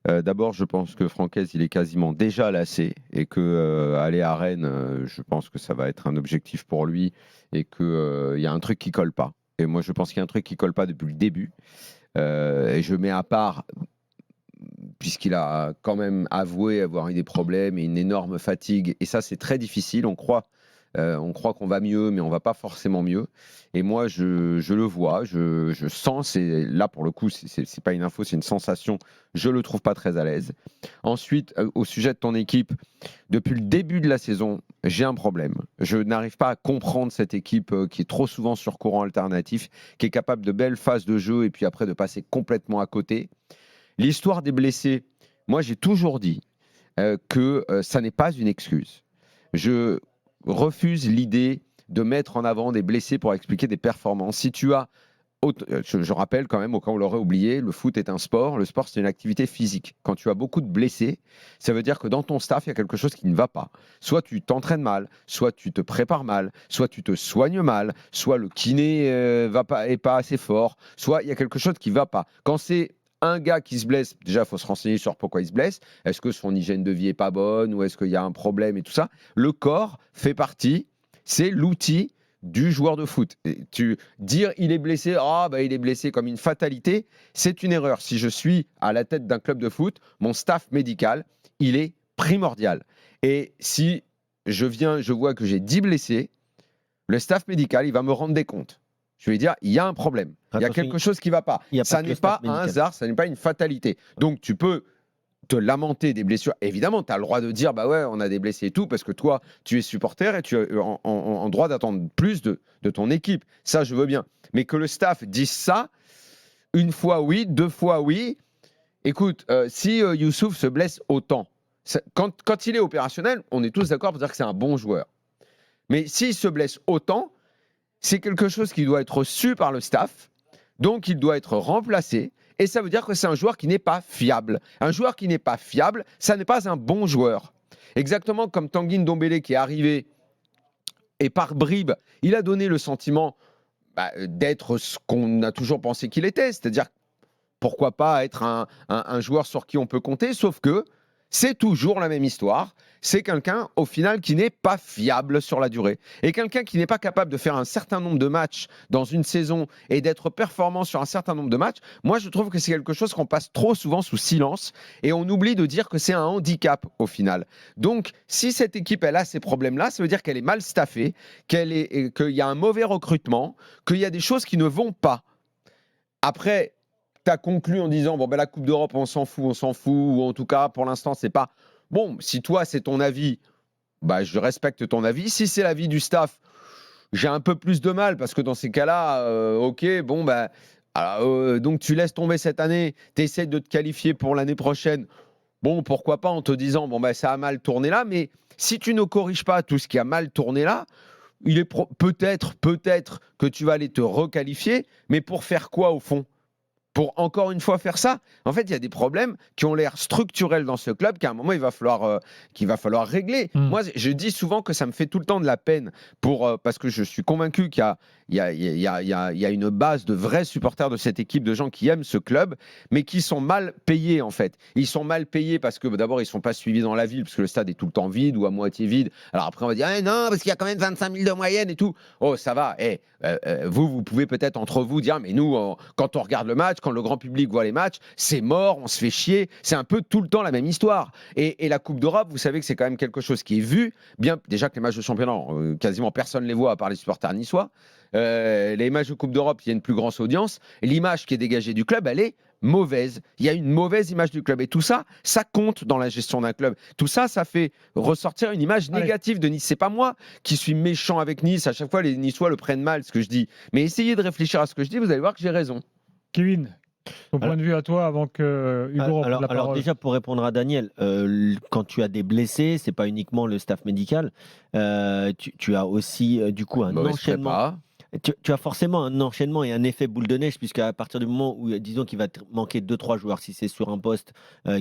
D'abord, je pense que Francaise, il est quasiment déjà lassé et que aller à Rennes, je pense que ça va être un objectif pour lui et qu'il y a un truc qui colle pas. Et moi, je pense qu'il y a un truc qui colle pas depuis le début. Et je mets à part, puisqu'il a quand même avoué avoir eu des problèmes et une énorme fatigue. Et ça, c'est très difficile. On croit qu'on va mieux, mais on va pas forcément mieux. Et moi, je le vois, je sens, là pour le coup, c'est pas une info, c'est une sensation. Je le trouve pas très à l'aise. Ensuite, au sujet de ton équipe, depuis le début de la saison, j'ai un problème. Je n'arrive pas à comprendre cette équipe qui est trop souvent sur courant alternatif, qui est capable de belles phases de jeu et puis après de passer complètement à côté. L'histoire des blessés, moi j'ai toujours dit que ça n'est pas une excuse. Je refuse l'idée de mettre en avant des blessés pour expliquer des performances. Si tu as je rappelle quand même, au cas où on l'aurait oublié, le foot est un sport. Le sport, c'est une activité physique. Quand tu as beaucoup de blessés, ça veut dire que dans ton staff, il y a quelque chose qui ne va pas. Soit tu t'entraînes mal, soit tu te prépares mal, soit tu te soignes mal, soit le kiné est pas assez fort, soit il y a quelque chose qui ne va pas. Quand c'est un gars qui se blesse, déjà, il faut se renseigner sur pourquoi il se blesse. Est-ce que son hygiène de vie est pas bonne ou est-ce qu'il y a un problème et tout ça. Le corps fait partie, c'est l'outil du joueur de foot. Dire il est blessé, il est blessé comme une fatalité, c'est une erreur. Si je suis à la tête d'un club de foot, mon staff médical, il est primordial. Et si je vois que j'ai 10 blessés, le staff médical, il va me rendre des comptes. Je vais dire, il y a un problème. Il y a quelque chose qui ne va pas. Ça n'est pas un hasard, ça n'est pas une fatalité. Donc tu peux te lamenter des blessures. Évidemment, tu as le droit de dire, bah ouais, on a des blessés et tout, parce que toi, tu es supporter et tu as en droit d'attendre plus de ton équipe. Ça, je veux bien. Mais que le staff dise ça, une fois oui, deux fois oui. Écoute, si Youssouf se blesse autant, quand il est opérationnel, on est tous d'accord pour dire que c'est un bon joueur. Mais s'il se blesse autant, c'est quelque chose qui doit être su par le staff, donc il doit être remplacé. Et ça veut dire que c'est un joueur qui n'est pas fiable. Un joueur qui n'est pas fiable, ça n'est pas un bon joueur. Exactement comme Tanguy Ndombele qui est arrivé et par bribes, il a donné le sentiment d'être ce qu'on a toujours pensé qu'il était, c'est-à-dire pourquoi pas être un joueur sur qui on peut compter, sauf que c'est toujours la même histoire. C'est quelqu'un, au final, qui n'est pas fiable sur la durée. Et quelqu'un qui n'est pas capable de faire un certain nombre de matchs dans une saison et d'être performant sur un certain nombre de matchs, moi, je trouve que c'est quelque chose qu'on passe trop souvent sous silence et on oublie de dire que c'est un handicap, au final. Donc, si cette équipe, elle a ces problèmes-là, ça veut dire qu'elle est mal staffée, qu'il y a un mauvais recrutement, qu'il y a des choses qui ne vont pas. Après, tu as conclu en disant la Coupe d'Europe, on s'en fout, ou en tout cas, pour l'instant, c'est pas. Bon, si toi, c'est ton avis, je respecte ton avis. Si c'est l'avis du staff, j'ai un peu plus de mal parce que dans ces cas-là, donc tu laisses tomber cette année, tu essaies de te qualifier pour l'année prochaine. Bon, pourquoi pas en te disant, ça a mal tourné là, mais si tu ne corriges pas tout ce qui a mal tourné là, il est peut-être que tu vas aller te requalifier, mais pour faire quoi au fond ? Pour encore une fois faire ça, en fait, il y a des problèmes qui ont l'air structurels dans ce club qu'à un moment, qu'il va falloir régler. Moi, je dis souvent que ça me fait tout le temps de la peine parce que je suis convaincu qu'il y a une base de vrais supporters de cette équipe, de gens qui aiment ce club, mais qui sont mal payés, en fait. Ils sont mal payés parce que, d'abord, ils ne sont pas suivis dans la ville, parce que le stade est tout le temps vide ou à moitié vide. Alors après, on va dire, non, parce qu'il y a quand même 25 000 de moyenne et tout. Oh, ça va. Vous pouvez peut-être entre vous dire, mais nous, quand on regarde le match, quand le grand public voit les matchs, c'est mort, on se fait chier. C'est un peu tout le temps la même histoire. Et la Coupe d'Europe, vous savez que c'est quand même quelque chose qui est vu. Bien, déjà que les matchs de championnat, quasiment personne ne les voit à part les supporters niçois. Les matchs de Coupe d'Europe, il y a une plus grosse audience. L'image qui est dégagée du club, elle est mauvaise. Il y a une mauvaise image du club. Et tout ça, ça compte dans la gestion d'un club. Tout ça, ça fait ressortir une image négative de Nice. C'est pas moi qui suis méchant avec Nice. À chaque fois, les Niçois le prennent mal, ce que je dis. Mais essayez de réfléchir à ce que je dis, vous allez voir que j'ai raison. Kevin, ton point de vue à toi avant que Hugo reprenne la parole. Alors déjà, pour répondre à Daniel, quand tu as des blessés, c'est pas uniquement le staff médical. Tu as aussi du coup un tu as forcément un enchaînement et un effet boule de neige, puisqu'à partir du moment où, disons qu'il va manquer 2-3 joueurs, si c'est sur un poste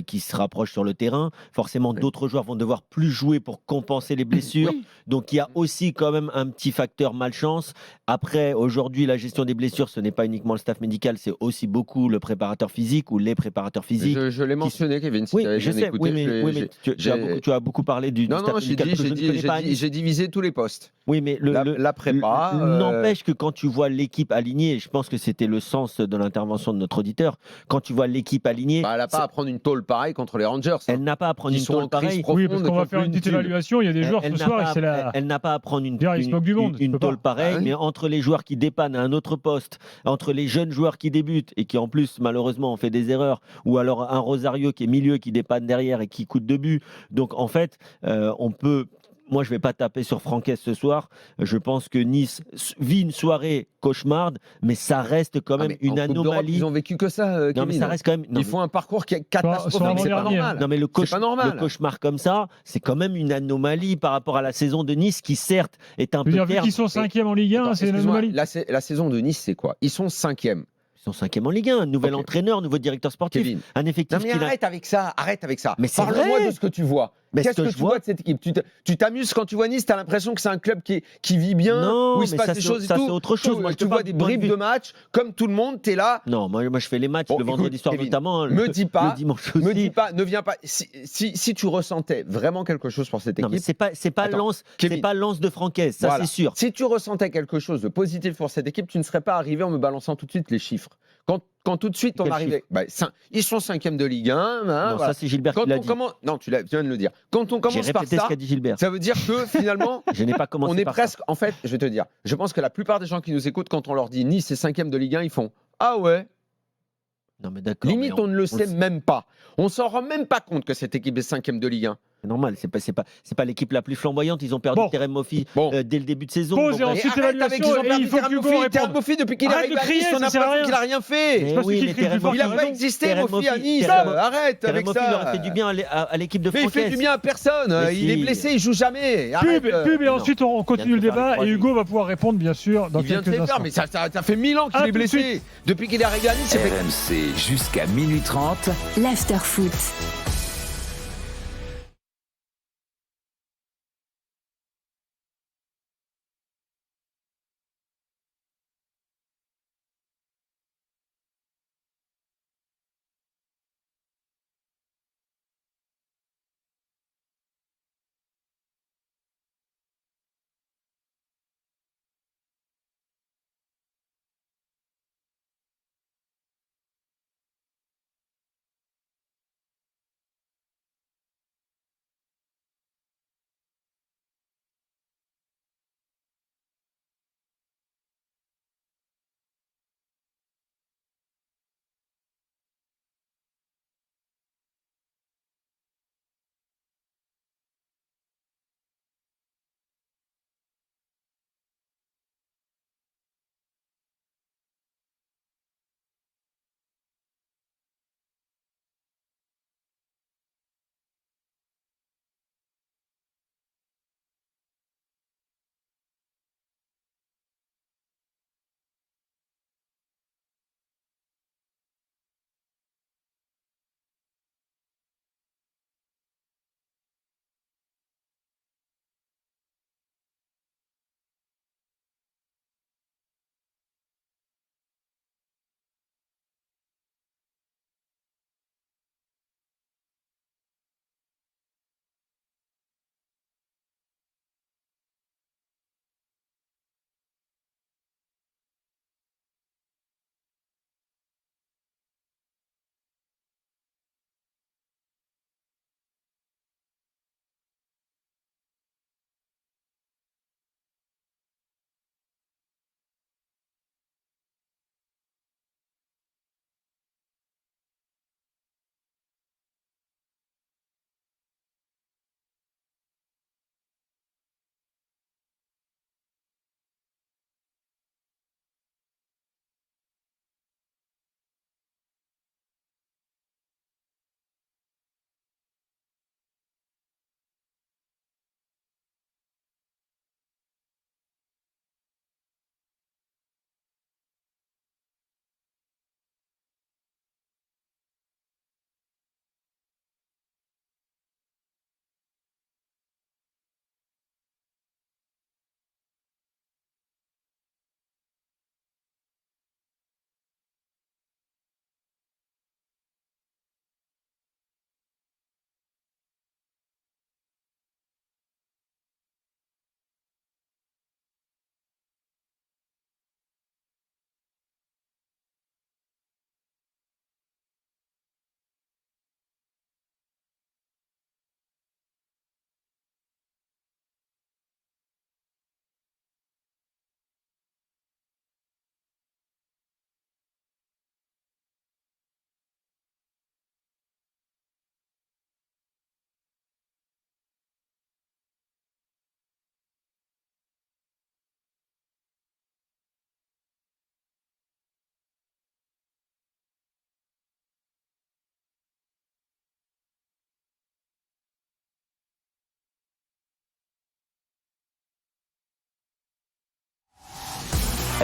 qui se rapproche sur le terrain, forcément Oui. d'autres joueurs vont devoir plus jouer pour compenser les blessures. Oui. Donc il y a aussi quand même un petit facteur malchance. Après, aujourd'hui, la gestion des blessures, ce n'est pas uniquement le staff médical, c'est aussi beaucoup le préparateur physique ou les préparateurs physiques. Je l'ai mentionné, Kevin, si Oui, tu avais je bien sais, écouté. oui, mais tu as beaucoup parlé du Non, staff non, j'ai médical que je ne connais pas à Nice. j'ai divisé tous les postes. Oui, mais La prépa. n'empêche que quand tu vois l'équipe alignée, et je pense que c'était le sens de l'intervention de notre auditeur, quand tu vois l'équipe alignée, Elle n'a pas à prendre une tôle pareille contre les Rangers. hein. elle n'a pas à prendre Ils une sont en tôle crise pareille. profonde Oui, parce qu'on va contre faire une petite team. évaluation. Il y a des joueurs Elle ce n'a soir, pas, et c'est la. elle n'a pas à prendre Dire, il se moque du monde, tu une peux pas. tôle pareille, Ah oui. mais entre les joueurs qui dépannent à un autre poste, entre les jeunes joueurs qui débutent et qui en plus malheureusement ont fait des erreurs, ou alors un Rosario qui est milieu, qui dépanne derrière et qui coûte 2 buts. Donc en fait, on peut. Moi, je ne vais pas taper sur Franquès ce soir. Je pense que Nice vit une soirée cauchemarde, mais ça reste quand Ah, même mais une en Coupe d'Europe, anomalie. ils ont vécu que ça, Non, mais Kevin. ça reste quand même. Non, Ils font un parcours qui est Sur catastrophique. C'est pas l'avant-dernière. normal. Non, mais C'est pas normal. le cauchemar comme ça, c'est quand même une anomalie par rapport à la saison de Nice qui, certes, est un Je veux peu dire, vu terne. qu'ils sont 5e en Ligue 1, Attends, c'est une excuse-moi, anomalie. la saison de Nice, c'est quoi? Ils sont 5e. Ils sont 5e en Ligue 1, nouvel Ok. entraîneur, nouveau directeur sportif, Kevin. un Non, effectif mais qui n'a. arrête avec ça, arrête avec ça. Mais c'est Parle-moi vrai. de ce que tu vois. Mais ce Qu'est-ce que que je tu vois vois- de cette équipe? Tu t'amuses quand tu vois Nice, tu as l'impression que c'est un club qui vit bien, Non, où il se mais passe ça, des c'est- choses et ça, tout. c'est autre chose. Moi, je te tu vois parle des du point de bribes vue. de match, comme tout le monde, tu es là. Non, moi, je fais les matchs Bon, le vendredi écoute, soir Kevin, notamment. me dis pas, le dimanche Me aussi. dis pas, ne viens pas. Si tu ressentais vraiment quelque chose pour cette Non, mais équipe, c'est pas Attends, Lens, Kevin. c'est pas Lens de Francaise, ça voilà. c'est sûr. Si tu ressentais quelque chose de positif pour cette équipe, tu ne serais pas arrivé en me balançant tout de suite les chiffres. Quand tout de suite on Quel arrivait, ils sont 5e de Ligue 1. hein, Non, voilà. ça c'est Gilbert Quand qui l'a on dit. commence, non, tu viens de le dire. Quand on J'ai commence par répété ce ça, qu'a dit Gilbert. ça veut dire que finalement, Je n'ai pas commencé on est par presque. En fait, je vais te dire, je pense que la plupart des gens qui nous écoutent, quand on leur dit Nice est 5e de Ligue 1, ils font ah ouais. ça. Non, mais d'accord. Limite, mais on ne le sait même pas. On s'en rend même pas compte que cette équipe est 5e de Ligue 1. C'est normal, c'est pas l'équipe la plus flamboyante. Ils ont perdu Bon. Terem Moffi Bon. dès le début de saison. Pause Bon, et bref. ensuite Et arrête avec évaluation, ils ont et perdu il faut que Terem Hugo Moffi. réponde. Terem Moffi, depuis qu'il est Arrête arrivé de à crier, Nice, on ça a sert à l'impression rien. qu'il a rien fait. Mais sais pas oui, qui mais crie le plus Terem fort, Il qui n'a a pas raison. existé, Terem Moffi, à Moffi, Nice. Terem Arrête Terem avec Moffi, il aurait ça. fait du bien à l'équipe de Mais il fait Francaise. du bien à personne. Mais Il est si. blessé, il joue jamais. Arrête. Pub et Non. ensuite on continue le Viens de faire les débat trois et lignes. Hugo va pouvoir répondre bien sûr dans Il vient de quelques les faire, instants. mais ça fait 1000 ans qu'il À est tout de blessé. Depuis qu'il est arrivé à Nice, c'est fait RMC jusqu'à minuit 30. L'after-foot.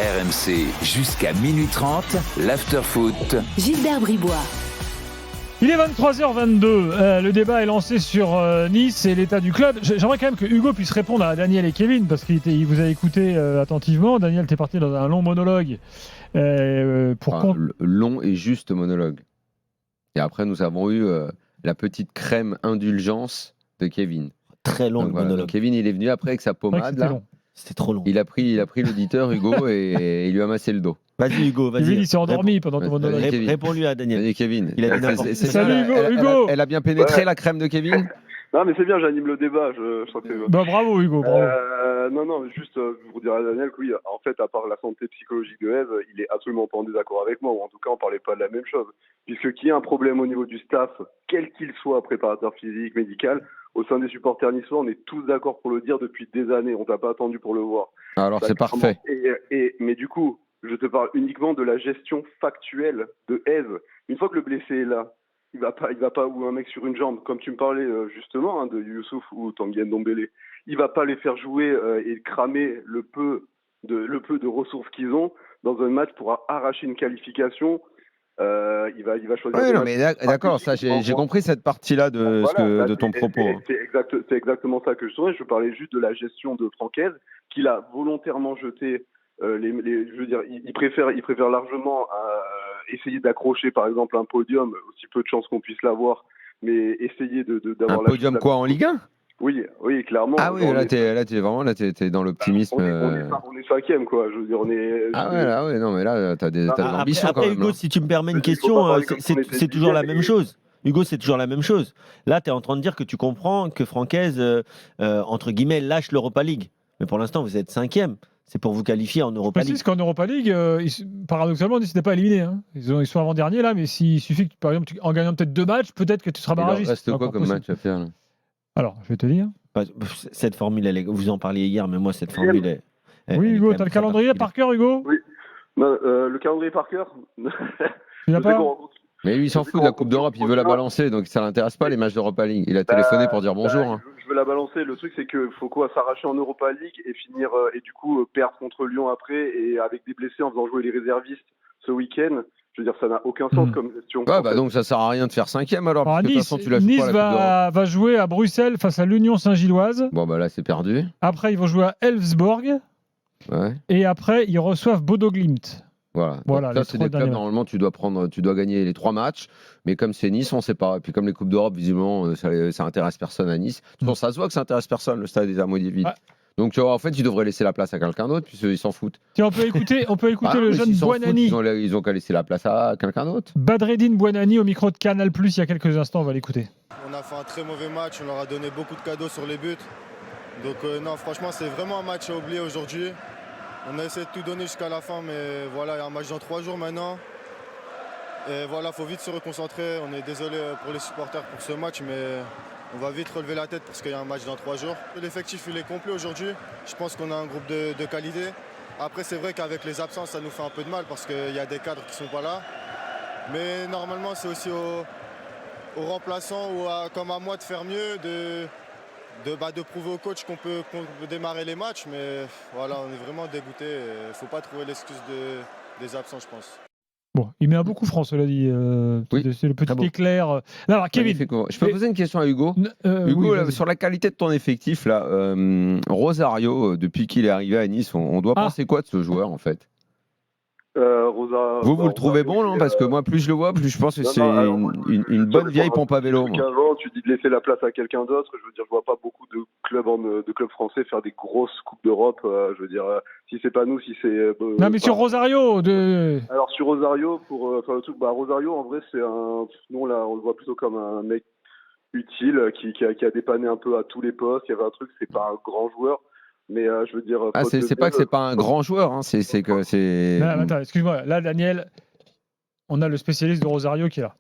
RMC jusqu'à minuit 30, l'after-foot. Gilbert Bribois. Il est 23h22. Le débat est lancé sur Nice et l'état du club. J'aimerais quand même que Hugo puisse répondre à Daniel et Kevin parce qu'il vous a écouté attentivement. Daniel, t'es parti dans un long monologue. Long et juste monologue. Et après, nous avons eu la petite crème indulgence de Kevin. Très long, Donc, le voilà. monologue. Donc, Kevin, il est venu après avec sa pommade. Là. C'était trop long. Il a pris l'auditeur, Hugo, et il lui a massé le dos. Vas-y, Hugo, vas-y. Kevin, il s'est endormi pendant ton monologue. Réponds-lui à Daniel. Vas-y, Kevin. Il a dit n'importe quoi. Salut, bien, Hugo. Elle a bien pénétré la crème de Kevin. Non, mais c'est bien, j'anime le débat. Je sens que... Bah, bravo, Hugo. Bravo. Non, juste pour dire à Daniel que oui, en fait, à part la santé psychologique de Eve, il est absolument pas en désaccord avec moi, ou en tout cas, on parlait pas de la même chose. Puisque qu'il y ait un problème au niveau du staff, quel qu'il soit, préparateur physique, médical, au sein des supporters niçois, on est tous d'accord pour le dire depuis des années. On t'a pas attendu pour le voir. Alors, c'est parfait. Mais du coup, je te parle uniquement de la gestion factuelle de Eve. Une fois que le blessé est là, il va pas, ou un mec sur une jambe, comme tu me parlais justement de Youssouf ou Tanguy Ndombele, il va pas les faire jouer et cramer le peu de ressources qu'ils ont dans un match pour arracher une qualification. Il va choisir. Oui, non, mais d'accord, ça j'ai compris cette partie-là de ton propos. C'est exactement ça que je souhaitais. Je parlais juste de la gestion de Francaise, qu'il a volontairement jeté. Je veux dire, il préfère largement essayer d'accrocher, par exemple, un podium, aussi peu de chances qu'on puisse l'avoir, mais essayer d'avoir un podium quoi en Ligue 1 ? Oui, clairement. Ah oui, là t'es dans l'optimisme. On est cinquième, quoi. Je veux dire, on est. Ah ouais, non, mais là t'as de l'ambition quand même. Après, Hugo, si tu me permets une question, c'est toujours la même chose. Hugo, c'est toujours la même chose. Là, tu es en train de dire que tu comprends que Francaise, entre guillemets, lâche l'Europa League. Mais pour l'instant, vous êtes cinquième. C'est pour vous qualifier en Europa League. Je précise qu'en Europa League, paradoxalement, Nice n'était pas éliminé. Hein. Ils sont avant-derniers là, mais s'il suffit que, par exemple, en gagnant peut-être 2 matchs, peut-être que tu seras barragiste. Il reste quoi comme match à faire là ? Alors, je vais te dire. Cette formule, vous en parliez hier, mais moi, cette formule est. Oui, Hugo, tu as le calendrier par cœur, Hugo ? Oui. Le calendrier par cœur. Tu l'as pas ? Mais lui, il s'en fout de la Coupe d'Europe, il veut la balancer, donc ça l'intéresse pas les matchs d'Europa League. Il a téléphoné pour dire bonjour. Hein. Je veux la balancer. Le truc, c'est qu'il faut s'arracher en Europa League et finir et du coup perdre contre Lyon après et avec des blessés en faisant jouer les réservistes ce week-end. Je veux dire, ça n'a aucun sens comme gestion. Donc ça sert à rien de faire cinquième alors. Parce que de toute façon, tu la joues Nice pas, la Coupe d'Europe. va jouer à Bruxelles face à l'Union Saint-Gilloise. Bon bah là c'est perdu. Après ils vont jouer à Elfsborg. Ouais. Et après ils reçoivent Bodo Glimt. Voilà, ça c'est des clubs normalement tu dois gagner les 3 matchs, mais comme c'est Nice on sait pas. Et puis comme les coupes d'Europe visiblement ça intéresse personne à Nice. Bon, ça se voit que ça intéresse personne, le stade est à moitié vide. Donc tu vois, en fait ils devraient laisser la place à quelqu'un d'autre puisqu'ils s'en foutent. Tiens, on peut écouter le jeune Buonanni. Ils ont qu'à laisser la place à quelqu'un d'autre. Badreddine Buonanni au micro de Canal+ il y a quelques instants, on va l'écouter. On a fait un très mauvais match, on leur a donné beaucoup de cadeaux sur les buts. Donc non, franchement c'est vraiment un match à oublier aujourd'hui. On a essayé de tout donner jusqu'à la fin, mais voilà, il y a un match dans 3 jours maintenant. Et voilà, il faut vite se reconcentrer. On est désolé pour les supporters pour ce match, mais on va vite relever la tête parce qu'il y a un match dans 3 jours. L'effectif, il est complet aujourd'hui. Je pense qu'on a un groupe de qualité. Après, c'est vrai qu'avec les absences, ça nous fait un peu de mal parce qu'il y a des cadres qui ne sont pas là. Mais normalement, c'est aussi aux remplaçants ou comme à moi de faire mieux, de prouver au coach qu'on peut démarrer les matchs, mais voilà, on est vraiment dégoûté. Il ne faut pas trouver l'excuse des absents, je pense. Bon, il met un beaucoup franc, cela dit. Oui, c'est le petit éclair. Alors, Kevin. Je peux poser une question à Hugo. Hugo, là, sur la qualité de ton effectif, là, Rosario, depuis qu'il est arrivé à Nice, on doit penser quoi de ce joueur en fait ? Vous le trouvez bon, non ? Parce que moi, plus je le vois, plus je pense que c'est une bonne vieille pompe à vélo. Avant, tu dis de laisser la place à quelqu'un d'autre. Je veux dire, je vois pas beaucoup de clubs français faire des grosses coupes d'Europe. Je veux dire, si c'est pas nous, si c'est. Non, mais sur Rosario. Alors sur Rosario, pour faire le truc, Rosario, en vrai, c'est nous là, on le voit plutôt comme un mec utile qui a dépanné un peu à tous les postes. Il y avait un truc, c'est pas un grand joueur. Mais je veux dire. C'est pas que c'est pas un grand joueur, hein, c'est que c'est. Non, attends, excuse-moi. Là, Daniel, on a le spécialiste de Rosario qui est là.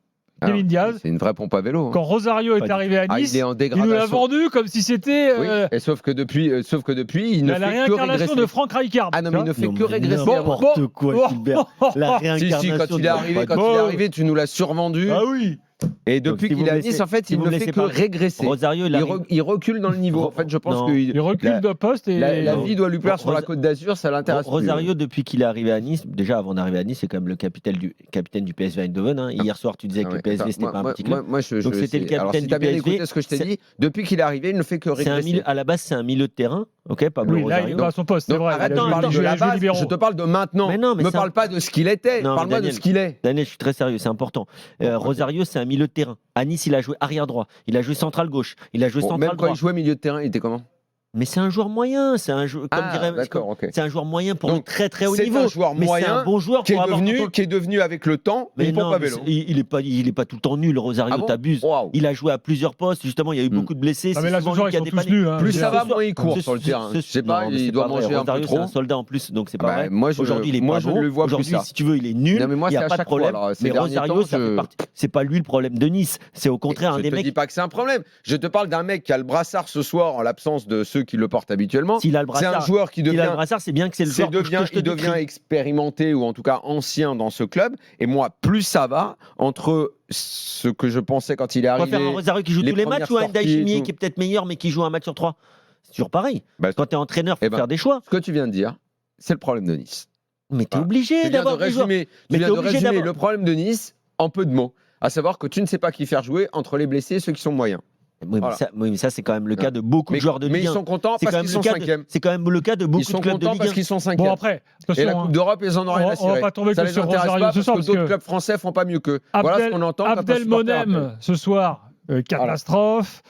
Kevin Diaz. C'est une vraie pompe à vélo. Quand Rosario est arrivé à Nice, il nous l'a vendu comme si c'était. Oui. Et sauf que depuis, il ne fait que régresser. La réincarnation de Franck Rijkaard. Ah non, mais il ne fait que régresser. N'importe quoi, Gilbert. La réincarnation. Si, quand il est arrivé, tu nous l'as survendu. Ah oui. Et Donc, depuis si qu'il vous est à me laissez- Nice, en fait, si il vous ne me fait laissez que parler. régresser. Rosario, Il recule dans le niveau. En fait, je pense Non. que Il recule de poste et la vie doit lui plaire sur la Rosa- Côte d'Azur, ça l'intéresse plus. Rosario, depuis qu'il est arrivé à Nice, déjà avant d'arriver à Nice, c'est quand même le capitaine du PSV Eindhoven. Hein. Hier soir, tu disais Ah que ouais, le PSV, attends, c'était pas un petit club. Moi, Donc, c'était le alors, capitaine si du t'as bien PSV, écouté ce que je t'ai c'est- dit, depuis qu'il est arrivé, il ne fait que C'est régresser. à la base, c'est un milieu de terrain, ok, Pablo Oui, là, il Rosario. est pas à son poste, c'est Donc, vrai. arrête Il de a me joué- parler il de a la joué base, libéraux. je te parle de maintenant. Mais non, mais me ça- parle pas de ce qu'il était, Non, mais parle-moi de Daniel- ce qu'il est. Daniel, je suis très sérieux, c'est important. Rosario, c'est un milieu de terrain. À Nice, il a joué arrière droit, il a joué central gauche, il a joué Bon, central même quand droit. il jouait milieu de terrain, il était comment? Mais c'est un joueur moyen, c'est un joueur, comme dirait, d'accord, ok. c'est un joueur moyen pour Donc, le très très haut c'est niveau. un joueur mais c'est moyen un bon joueur qui pour est avoir devenu avec le temps Mais une pompe non, à mais vélo. il est pas tout le temps nul, Rosario, Ah bon t'abuses. Waouh. Il a joué à plusieurs postes, justement, il y a eu beaucoup de blessés. Ah, mais c'est là, souvent ce soir, lui ils qui a sont tous dépanné. nus. Hein. Plus ça va, Ce soir- moins il court ce- sur le terrain. ce- Je sais pas, non, mais il c'est doit pas vrai. manger un peu Rosario, c'est trop. un soldat en plus, donc c'est pas Bah, vrai. moi, Aujourd'hui, il est moi, pas je bon. ne le vois plus Aujourd'hui, ça. si tu veux, il est nul. Non, mais moi, il n'y c'est a à pas de chaque fois, problème. alors, ces Mais derniers Rosario, temps, ça fait partie. C'est pas lui le problème de Nice. C'est au contraire un Je des te dis mecs. pas que c'est un problème. Je te parle d'un mec qui a le brassard ce soir en l'absence de ceux qui le portent habituellement. S'il a le C'est un brassard, joueur qui s'il a le devient brassard, c'est bien que c'est le joueur que je te il devient décris. expérimenté ou en tout cas ancien dans ce club. Et moi, plus ça va entre ce que je pensais quand il est On va arrivé. faire un Rosario qui joue les tous les matchs ou un premières Ndaï sorties et Chimier tout. qui est peut-être meilleur mais qui joue un match sur 3. C'est toujours pareil. Bah, Quand tu es entraîneur, il eh faut ben, faire des choix. Ce que tu viens de dire, c'est le problème de Nice. Mais tu es Voilà. obligé Tu viens d'avoir de des joueurs. résumer, Mais tu t'es viens de obligé résumer d'avoir- le problème de Nice en peu de mots. À savoir que tu ne sais pas qui faire jouer entre les blessés et ceux qui sont moyens. Oui, Voilà. mais ça, c'est quand même le cas de beaucoup de joueurs de mais Ligue ils 1. sont contents C'est parce quand qu'ils même sont le cas de- cinquièmes. C'est quand même le cas de beaucoup Ils sont de clubs de contents Ligue 1. parce qu'ils sont Bon, cinquièmes. après, Et la attention. Coupe d'Europe, ils en ont rien à On va cirer. pas tomber Ça que les sur intéresse Rosario pas ce parce soir, que parce d'autres que clubs français font pas mieux qu'eux. Voilà ce qu'on entend. quand un supporter Abdelmonem, appelle. ce soir, catastrophe.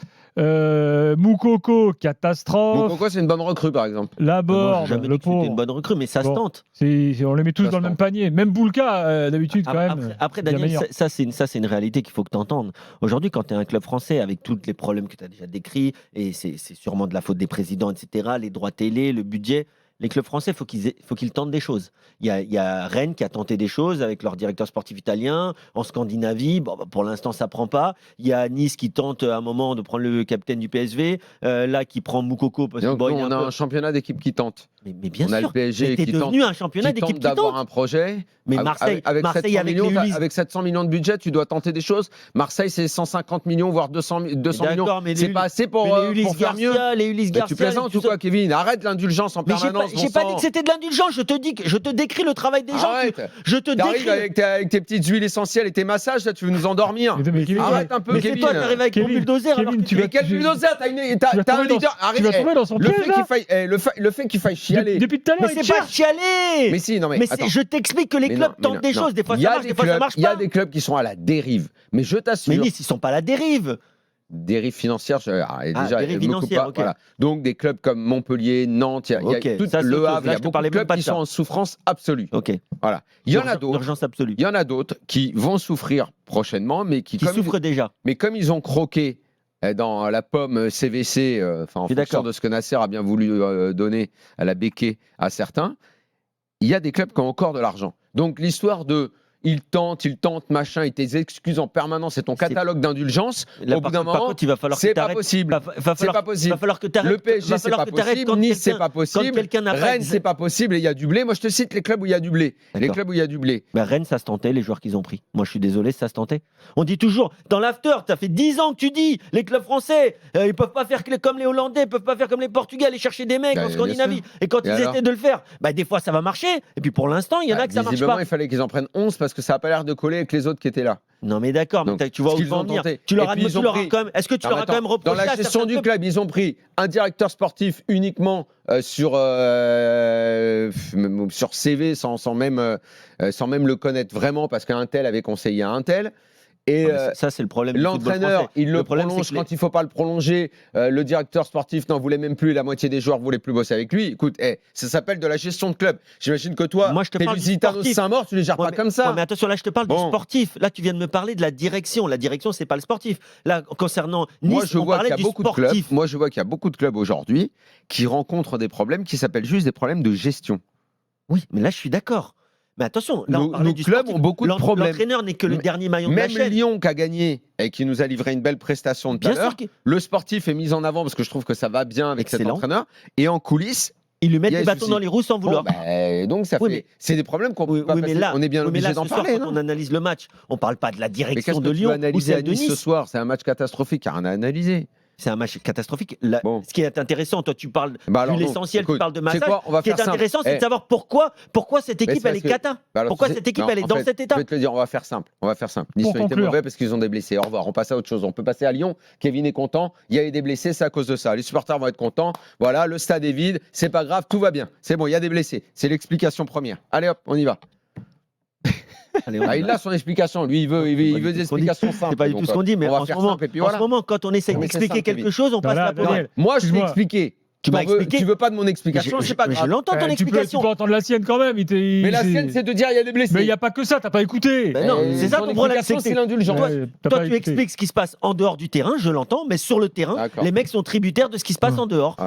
Moukoko, catastrophe. Moukoko, c'est une bonne recrue, par exemple. Moi, j'ai Laborde, jamais le dit que c'était une pauvre. bonne recrue, mais ça se Bon. tente. On les met tous Ça dans le se même tente. panier. Même Boulka, d'habitude, quand même. Après, bien Daniel, meilleur. ça, c'est une réalité qu'il faut que tu entendes. Aujourd'hui, quand tu es un club français, avec tous les problèmes que tu as déjà décrits, et c'est sûrement de la faute des présidents, etc., les droits télé, le budget, les clubs français, faut qu'ils tentent des choses. Il y a Rennes qui a tenté des choses avec leur directeur sportif italien. En Scandinavie, bon, bah, pour l'instant, ça prend pas. Il y a Nice qui tente à un moment de prendre le capitaine du PSV. Là, qui prend Moukoko. Parce que, Donc, bon, nous, il est on un a peu- un championnat d'équipes qui tentent. Mais bien On a sûr. le PSG Mais t'es qui tente, devenu un championnat qui d'équipe tente qui d'avoir tente. un projet. Mais Marseille, avec Marseille 700 avec millions, les Ulysse. avec 700 millions de budget, tu dois tenter des choses. Marseille, c'est 150 millions, voire 200 millions. D'accord, mais C'est les- pas assez pour, Mais les Ulysse pour faire mieux. Garcia, les Ulysse Mais Garcia. tu plaisantes tout ou ça. quoi, Kevin? Arrête l'indulgence en Mais permanence. j'ai pas dit que c'était de l'indulgence. Je te décris le travail des gens. Arrête. Je te T'arrives décris. avec tes petites huiles essentielles et tes massages, là, tu veux nous endormir. Mais Kevin, Arrête un peu, Mais c'est Kevin. toi qui arrives avec ton Kevin, bulldozer. Kevin, alors que tu Mais vas- quel bulldozer? T'as un leader. Arrête. tu vas tomber dans son Le piège, fait là. qu'il faille chialer. Depuis tout à l'heure, Mais il c'est pas cherche. chialer. Mais si, non, mais attends. Je t'explique que les Mais clubs non, mais tentent non, des non. choses. Des fois Il y ça a marche, des des fois ça clubs- marche Il y a pas. des clubs qui sont à la dérive. Mais je Mais t'assure, Nice, ils sont pas à la dérive. dérive financière, déjà, dérive me coupe financière, pas, ok. voilà. Donc des clubs comme Montpellier, Nantes, il y a Ok, tout ça, c'est le autre chose. Havre, il y Là, a je te beaucoup parlais de même clubs pas de qui ça. sont en souffrance absolue. Ok. Voilà. Il y en a d'autres. Urgence absolue. Il y en a d'autres qui vont souffrir prochainement, mais Qui souffrent déjà. mais comme ils ont croqué dans la pomme CVC, en suis fonction d'accord. de ce que Nasser a bien voulu donner à la béquée à certains, il y a des clubs qui ont encore de l'argent. Donc l'histoire de il tente, machin, et tes excuses en permanence et ton C'est- catalogue d'indulgence, Là, au bout d'un par moment, contre, il va falloir que c'est tu pas t'arrêtes. possible. Va C'est pas possible. Va falloir que tu arrêtes. Le PSG, c'est pas possible. Nice, c'est pas possible. quelqu'un n'a pas Rennes, exa- c'est pas possible et il y a du blé. Moi, je te cite les clubs où il y a du blé. Les D'accord. clubs où il y a du blé. Bah, Rennes, ça se tentait, les joueurs qu'ils ont pris. Moi, je suis désolé, ça se tentait. On dit toujours, dans l'after, ça fait 10 ans que tu dis, les clubs français, ils peuvent pas faire comme les Hollandais, ils peuvent pas faire comme les Portugais, aller chercher des mecs Bah, en bien Scandinavie. sûr. Et quand Et ils alors essaient de le faire, bah, des fois, ça va marcher. Et puis, pour l'instant, il y en a que ça marche Visiblement, pas. il fallait qu'ils en prennent 11 parce que ça n'a pas l'air de coller avec les autres qui étaient là. Non, mais d'accord, mais Donc, tu vois ce où qu'ils ils vont ont en venir. tenté. Tu leur Et as puis, ils ont pris- quand même. Est-ce que tu Non, leur mais as quand même attends, reproché dans la à gestion certains du clubs club, ils ont pris un directeur sportif uniquement sur CV sans même le connaître vraiment parce qu'un tel avait conseillé à un tel. Et Non, mais ça, c'est le problème. du football l'entraîneur, français. il le problème, prolonge c'est que quand il ne faut pas le prolonger. Le directeur sportif n'en voulait même plus et la moitié des joueurs ne voulaient plus bosser avec lui. Écoute, ça s'appelle de la gestion de club. J'imagine que toi, Moi, je te tes parle du Lusitanos sportif. Saint-Maur, tu les gères Ouais, pas mais- comme ça. ouais, mais attention, là, je te parle du Bon. sportif. Là, tu viens de me parler de la direction. La direction, c'est pas le sportif. Là, concernant Nice, Moi, je on vois parlait qu'il y a du beaucoup de clubs. sportif. Moi, je vois qu'il y a beaucoup de clubs aujourd'hui qui rencontrent des problèmes qui s'appellent juste des problèmes de gestion. Oui, mais là, je suis d'accord. Mais attention, là, on Nos parlait du clubs sportif. ont beaucoup de problèmes. L'entraîneur n'est que le M- dernier maillon de la Même chaîne. Lyon qui a gagné et qui nous a livré une belle prestation tout à Bien l'heure. sûr. Le sportif est mis en avant parce que je trouve que ça va bien avec cet Excellent. entraîneur. Et en coulisses, Ils lui mettent Il y a des un bâtons souci. dans les roues sans Bon, vouloir. donc ça Oui, fait. mais- C'est des problèmes qu'on peut pas mais passer. là, On est bien oui, mais obligé là, d'en ce soir, parler, quand non? on analyse le match, on parle pas de la Mais qu'est-ce direction que de tu Lyon veux ou analyser à celle de Nice ce Nice. soir? C'est un match catastrophique, il n'y a rien à analyser. C'est un match catastrophique. Bon. Ce qui est intéressant, toi, tu parles Bah alors vu non, l'essentiel, tu écoute, parles de tu sais massage. quoi, on va Ce qui est faire simple. intéressant, c'est de savoir pourquoi cette Mais équipe, c'est elle est parce que- cata. Bah alors, Pourquoi tu sais- cette équipe, non, elle est en dans fait, cet état. Je vais te le dire, on va faire simple. Nice Pour ont été conclure. mauvais parce qu'ils ont des blessés. Au revoir, on passe à autre chose. On peut passer à Lyon. Kevin est content. Il y a eu des blessés, c'est à cause de ça. Les supporters vont être contents. Voilà, le stade est vide. C'est pas grave, tout va bien. C'est bon, il y a des blessés. C'est l'explication première. Allez hop, on y va. Allez, on y Il va. a son explication. Lui, il veut des explications simples. C'est pas du tout Donc, ce qu'on dit, mais on va en ce faire moment, simple et puis en voilà. ce moment, quand on essaie Non, mais c'est d'expliquer simple, quelque Kevin. chose, on passe Voilà, la pommade. Daniel. Moi, je t'ai Excuse-moi. expliqué. Tu m'as expliqué. Tu veux pas de mon explication, Mais c'est pas je grave. l'entends ton Tu peux explication. entendre la sienne quand même. Mais la sienne, c'est de dire il y a des blessés. Mais il n'y a pas que ça, t'as pas écouté. Ben non, c'est ça ton problème, c'est que c'est l'indulgence. Ouais, t'as Toi, pas tu écouté. expliques ce qui se passe en dehors du terrain, je l'entends, mais sur le terrain, D'accord. les mecs sont tributaires de ce qui se passe en dehors.